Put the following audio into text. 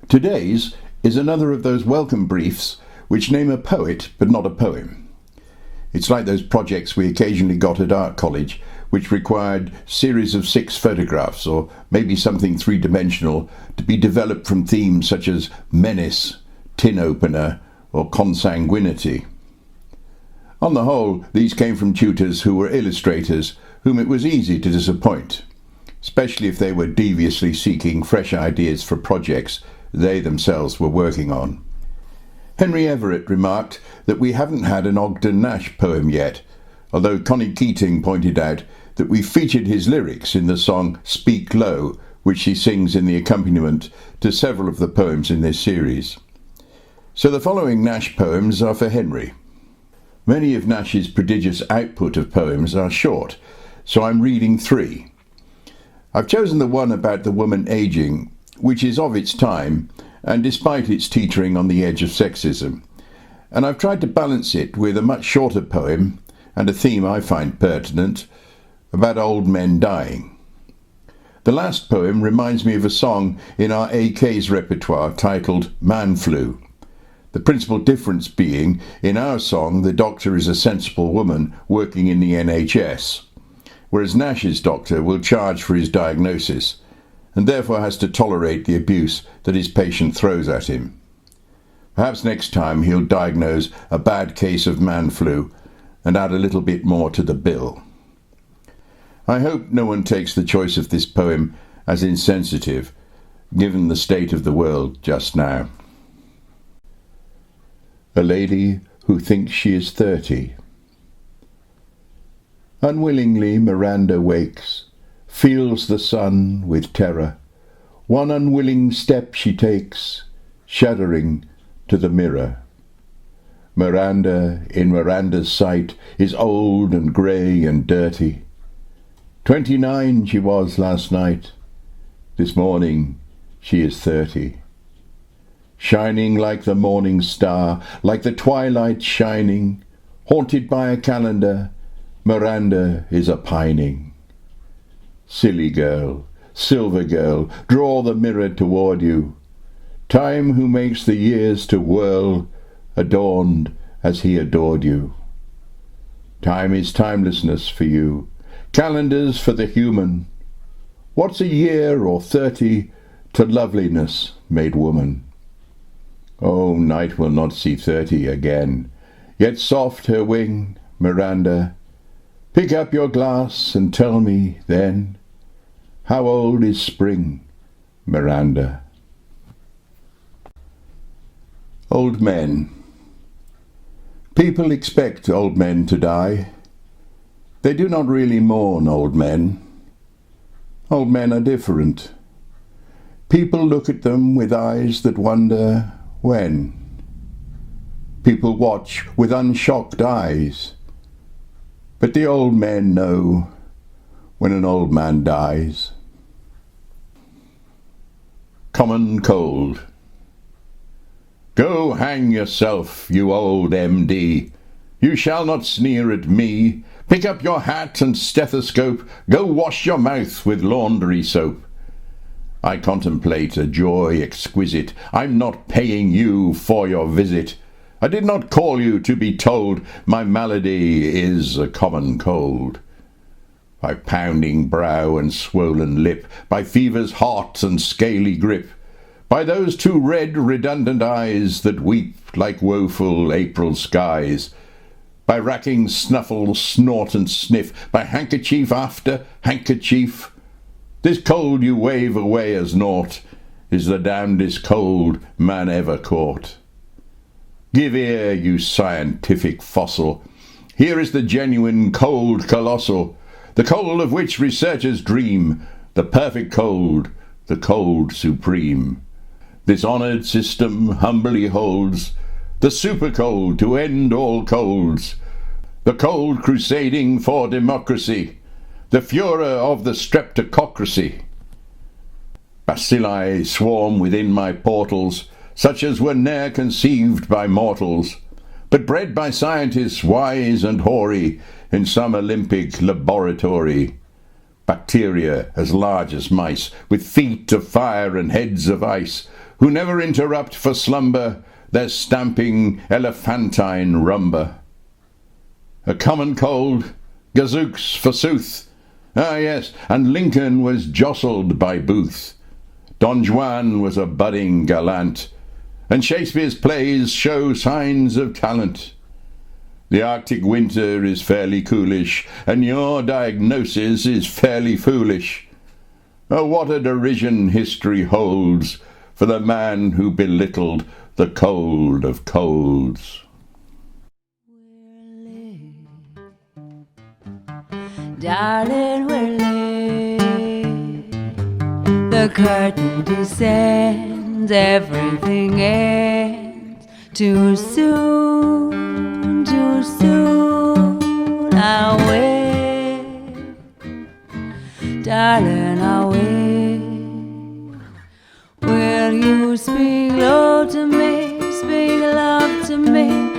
Today's is another of those welcome briefs which name a poet but not a poem. It's like those projects we occasionally got at art college which required series of 6 photographs or maybe something three-dimensional to be developed from themes such as menace, tin opener or consanguinity. On the whole, these came from tutors who were illustrators whom it was easy to disappoint, especially if they were deviously seeking fresh ideas for projects they themselves were working on. Henry Everett remarked that we haven't had an Ogden Nash poem yet, although Connie Keating pointed out that we featured his lyrics in the song Speak Low, which she sings in the accompaniment to several of the poems in this series. So the following Nash poems are for Henry. Many of Nash's prodigious output of poems are short, so I'm reading 3. I've chosen the one about the woman ageing, which is of its time, and despite its teetering on the edge of sexism. And I've tried to balance it with a much shorter poem, and a theme I find pertinent, about old men dying. The last poem reminds me of a song in our AK's repertoire titled Man Flu. The principal difference being, in our song, the doctor is a sensible woman working in the NHS, whereas Nash's doctor will charge for his diagnosis, and therefore has to tolerate the abuse that his patient throws at him. Perhaps next time he'll diagnose a bad case of man flu and add a little bit more to the bill. I hope no one takes the choice of this poem as insensitive, given the state of the world just now. A lady who thinks she is 30. Unwillingly Miranda wakes, feels the sun with terror. One unwilling step she takes, shuddering to the mirror. Miranda, in Miranda's sight, is old and grey and dirty. 29 she was last night. This morning she is 30. Shining like the morning star, like the twilight shining, haunted by a calendar, Miranda is a pining. Silly girl, silver girl, draw the mirror toward you. Time who makes the years to whirl, adorned as he adored you. Time is timelessness for you, calendars for the human. What's a year or 30 to loveliness made woman? Oh, night will not see 30 again, yet soft her wing, Miranda. Pick up your glass and tell me, then, how old is spring, Miranda? Old men. People expect old men to die. They do not really mourn old men. Old men are different. People look at them with eyes that wonder when. People watch with unshocked eyes. But the old men know when an old man dies. Common cold. Go hang yourself, you old MD. You shall not sneer at me. Pick up your hat and stethoscope. Go wash your mouth with laundry soap. I contemplate a joy exquisite. I'm not paying you for your visit. I did not call you to be told my malady is a common cold. By pounding brow and swollen lip, by fever's hot and scaly grip, by those 2 red redundant eyes that weep like woeful April skies, by racking snuffle, snort and sniff, by handkerchief after handkerchief, this cold you wave away as naught is the damnedest cold man ever caught. Give ear, you scientific fossil. Here is the genuine cold colossal, the cold of which researchers dream, the perfect cold, the cold supreme. This honoured system humbly holds the super cold to end all colds, the cold crusading for democracy, the furor of the streptococracy. Bacilli swarm within my portals, such as were ne'er conceived by mortals, but bred by scientists wise and hoary in some Olympic laboratory. Bacteria as large as mice, with feet of fire and heads of ice, who never interrupt for slumber their stamping elephantine rumba. A common cold, gazooks forsooth. Ah yes, and Lincoln was jostled by Booth. Don Juan was a budding gallant, and Shakespeare's plays show signs of talent. The Arctic winter is fairly coolish, and your diagnosis is fairly foolish. Oh, what a derision history holds for the man who belittled the cold of colds. Darling, we're late. The curtain descends, everything ends too soon, too soon. I'll wait, darling, I'll wait. Will you speak low to me, speak love to me?